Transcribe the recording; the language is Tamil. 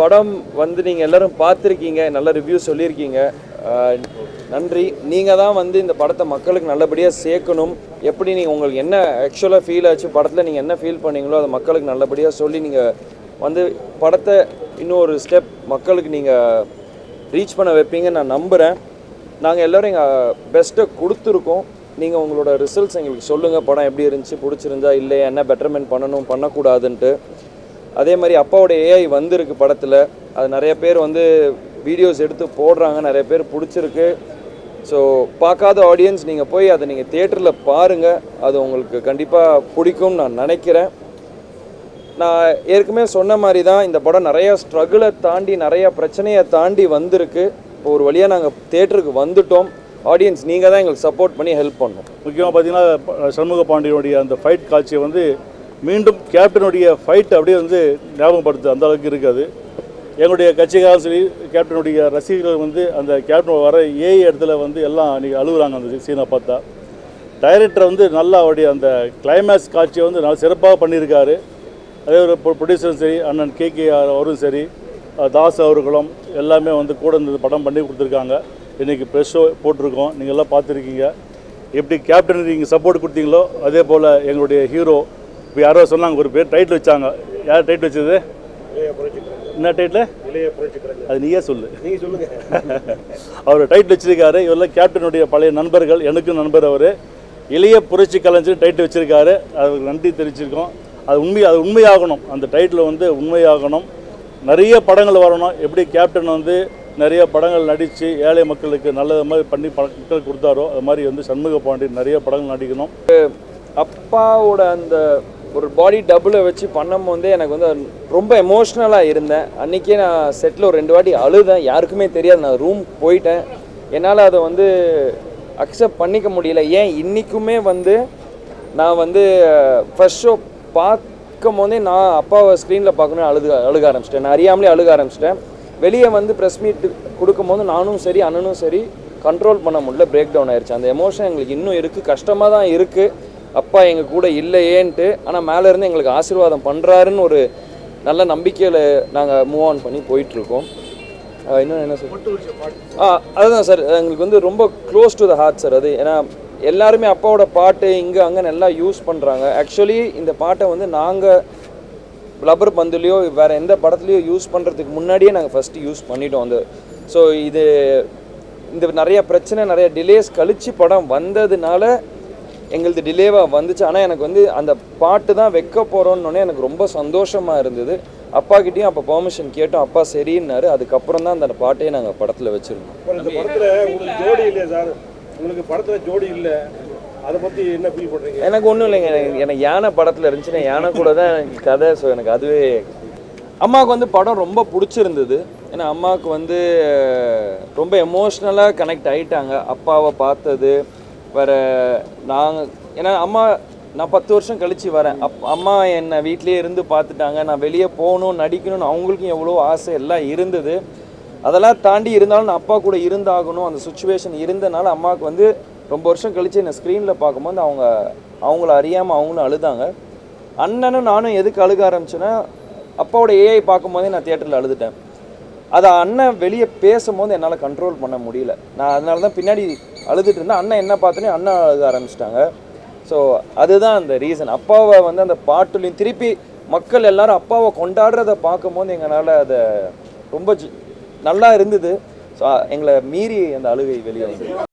படம் வந்து நீங்கள் எல்லோரும் பார்த்துருக்கீங்க, நல்ல ரிவ்யூ சொல்லியிருக்கீங்க. நன்றி. நீங்கள் தான் வந்து இந்த படத்தை மக்களுக்கு நல்லபடியாக சேர்க்கணும். எப்படி நீங்கள் உங்களுக்கு என்ன ஆக்சுவலாக ஃபீல் ஆச்சு, படத்தில் நீங்கள் என்ன ஃபீல் பண்ணீங்களோ அதை மக்களுக்கு நல்லபடியாக சொல்லி நீங்கள் வந்து படத்தை இன்னொரு ஸ்டெப் மக்களுக்கு நீங்கள் ரீச் பண்ண வைப்பீங்கன்னு நான் நம்புகிறேன். நாங்கள் எல்லோரும் எங்கள் பெஸ்ட்டை கொடுத்துருக்கோம். நீங்கள் உங்களோட ரிசல்ட்ஸ் எங்களுக்கு சொல்லுங்கள், படம் எப்படி இருந்துச்சு, பிடிச்சிருந்தா இல்லையா, என்ன பெட்டர்மெண்ட் பண்ணணும் பண்ணக்கூடாதுன்ட்டு. அதே மாதிரி அப்பாவோட ஏஐ வந்திருக்கு படத்தில். அது நிறைய பேர் வந்து வீடியோஸ் எடுத்து போடுறாங்க, நிறைய பேர் பிடிச்சிருக்கு. ஸோ பார்க்காத ஆடியன்ஸ் நீங்கள் போய் அதை நீங்கள் தியேட்டரில் பாருங்கள், அது உங்களுக்கு கண்டிப்பாக பிடிக்கும்னு நான் நினைக்கிறேன். நான் ஏற்கனவே சொன்ன மாதிரி தான் இந்த படம் நிறையா ஸ்ட்ரகிளை தாண்டி நிறையா பிரச்சனையை தாண்டி வந்திருக்கு. இப்போ ஒரு வழியாக நாங்கள் தியேட்டருக்கு வந்துட்டோம். ஆடியன்ஸ் நீங்கள் தான் எங்களுக்கு சப்போர்ட் பண்ணி ஹெல்ப் பண்ணணும். முக்கியமாக பார்த்தீங்கன்னா சண்முக பாண்டியனுடைய அந்த ஃபைட் காட்சியை வந்து மீண்டும் கேப்டனுடைய ஃபைட் அப்படியே வந்து ஞாபகப்படுத்து அந்த அளவுக்கு இருக்காது. எங்களுடைய கட்சிக்காரும் சரி கேப்டனுடைய ரசிகர்கள் வந்து அந்த கேப்டன் வர ஏஐ இடத்துல வந்து எல்லாம் அன்றைக்கி அழுகுறாங்க அந்த சீனை பார்த்தா. டைரக்டர் வந்து நல்லா அவருடைய அந்த கிளைமேக்ஸ் காட்சியை வந்து நல்லா சிறப்பாக பண்ணியிருக்காரு. அதே ஒரு ப்ரொடியூசரும் சரி, அண்ணன் கேஆர் அவரும் சரி, தாஸ் அவர்களும் எல்லாமே வந்து கூட இந்த படம் பண்ணி கொடுத்துருக்காங்க. இன்றைக்கி ப்ரெஷ் ஷோ போட்டிருக்கோம், நீங்கள் எல்லாம் பார்த்துருக்கீங்க. எப்படி கேப்டன் நீங்கள் சப்போர்ட் கொடுத்தீங்களோ அதே போல் எங்களுடைய ஹீரோ இப்போ யாரோ சொன்னாங்க, ஒரு பேர் டைட்டில் வச்சாங்க. யார் டைட்டில் வச்சது? என்ன டைட்டில்? அது நீயே சொல்லு. நீங்கள் சொல்லுங்கள். அவர் டைட்டில் வச்சிருக்காரு. இவரெல்லாம் கேப்டனுடைய பழைய நண்பர்கள், எனக்கும் நண்பர் அவர். இளைய புரட்சி கலைஞர் டைட்டில் வச்சுருக்காரு. அவருக்கு நன்றி தெரிவிச்சிருக்கோம். அது உண்மையாகணும். அந்த டைட்டில் வந்து உண்மையாகணும். நிறைய படங்கள் வரணும். எப்படி கேப்டன் வந்து நிறைய படங்கள் நடித்து ஏழை மக்களுக்கு நல்லது மாதிரி பண்ணி மக்கள் கொடுத்தாரோ அது மாதிரி வந்து சண்முக பாண்டியன் நிறைய படங்கள் நடிக்கணும். அப்பாவோட அந்த ஒரு பாடி டபுளை வச்சு பண்ணும்போதே எனக்கு வந்து ரொம்ப எமோஷ்னலாக இருந்தேன். அன்றைக்கே நான் செட்டில் ஒரு 2 வாட்டி அழுதேன். யாருக்குமே தெரியாது, நான் ரூம் போயிட்டேன். என்னால் அதை வந்து அக்செப்ட் பண்ணிக்க முடியல. ஏன் இன்றைக்குமே வந்து நான் வந்து ஃபர்ஸ்ட் ஷோ பார்க்கும் போதே நான் அப்பாவை ஸ்க்ரீனில் பார்க்கணுன்னு அழுக ஆரம்பிச்சிட்டேன். நான் அறியாமலே அழுக ஆரம்பிச்சிட்டேன். வெளியே வந்து ப்ரெஸ் மீட் கொடுக்கும்போது நானும் சரி அண்ணனும் சரி கண்ட்ரோல் பண்ண முடியல, பிரேக் டவுன் ஆயிடுச்சு. அந்த எமோஷன் எங்களுக்கு இன்னும் இருக்குது, கஷ்டமாக தான் இருக்குது அப்பா எங்கள் கூட இல்லையேன்ட்டு. ஆனால் மேலேருந்து எங்களுக்கு ஆசீர்வாதம் பண்ணுறாருன்னு ஒரு நல்ல நம்பிக்கையில் நாங்கள் மூவ் ஆன் பண்ணி போயிட்டுருக்கோம். இன்னும் என்ன சார்? அதுதான் சார், எங்களுக்கு வந்து ரொம்ப close to the heart sir அது. ஏன்னா எல்லாருமே அப்பாவோட பாட்டு இங்கே அங்கே நல்லா யூஸ் பண்ணுறாங்க. ஆக்சுவலி இந்த பாட்டை வந்து நாங்கள் ரப்பர் பந்துலேயோ வேறு எந்த படத்துலையோ யூஸ் பண்ணுறதுக்கு முன்னாடியே நாங்கள் ஃபஸ்ட்டு யூஸ் பண்ணிட்டோம். அந்த ஸோ இந்த நிறைய பிரச்சனை நிறைய டிலேஸ் கழித்து படம் வந்ததுனால எங்களது டிலேவாக வந்துச்சு. ஆனால் எனக்கு வந்து அந்த பாட்டு தான் வைக்க போகிறோன்னொன்னே எனக்கு ரொம்ப சந்தோஷமாக இருந்தது. அப்பாக்கிட்டையும் அப்போ பெர்மிஷன் கேட்டோம், அப்பா சரின்னாரு. அதுக்கப்புறம் தான் அந்த பாட்டையே நாங்கள் படத்தில் வச்சுருந்தோம். இந்த படத்தில் ஜோடி இல்லையா சார்? உங்களுக்கு படத்தில் ஜோடி இல்லை, அதை பற்றி என்ன ஃபீல் பண்ணுறீங்க? எனக்கு ஒன்றும் இல்லைங்க. எனக்கு யானை படத்தில் இருந்துச்சுன்னா யானை கூட தான் எனக்கு கதை. ஸோ எனக்கு அதுவே அம்மாவுக்கு வந்து படம் ரொம்ப பிடிச்சிருந்தது. ஏன்னா அம்மாவுக்கு வந்து ரொம்ப எமோஷ்னலாக கனெக்ட் ஆகிட்டாங்க அப்பாவை பார்த்தது. வேறு நாங்கள் ஏன்னா நான் 10 வருஷம் கழித்து வரேன். அம்மா என்னை வீட்டிலே இருந்து பார்த்துட்டாங்க. நான் வெளியே போகணும் நடிக்கணும்னு அவங்களுக்கும் எவ்வளோ ஆசை எல்லாம் இருந்தது. அதெல்லாம் தாண்டி இருந்தாலும் நான் அப்பா கூட இருந்தாகணும் அந்த சுச்சுவேஷன் இருந்தனால அம்மாவுக்கு வந்து ரொம்ப வருஷம் கழித்து என்னை ஸ்க்ரீனில் பார்க்கும்போது அவங்கள அறியாமல் அவங்களும் அழுதாங்க. அண்ணனும் நானும் எதுக்கு அழுக ஆரம்பிச்சேன்னா அப்பாவோட ஏஐ பார்க்கும்போதே நான் தியேட்டரில் அழுதுட்டேன். அதை அண்ணன் வெளியே பேசும்போது என்னால் கண்ட்ரோல் பண்ண முடியல. நான் அதனால தான் பின்னாடி அழுதுட்டு இருந்தேன். அண்ணன் என்ன பார்த்தோன்னே அண்ணன் அழுக ஆரம்பிச்சிட்டாங்க. ஸோ அதுதான் அந்த ரீசன். அப்பாவை வந்து அந்த பாட்டுலையும் திருப்பி மக்கள் எல்லாரும் அப்பாவை கொண்டாடுறதை பார்க்கும்போது எங்களால் அதை ரொம்ப நல்லா இருந்தது. ஸோ எங்களை மீறி அந்த அழுகை வெளியே வந்து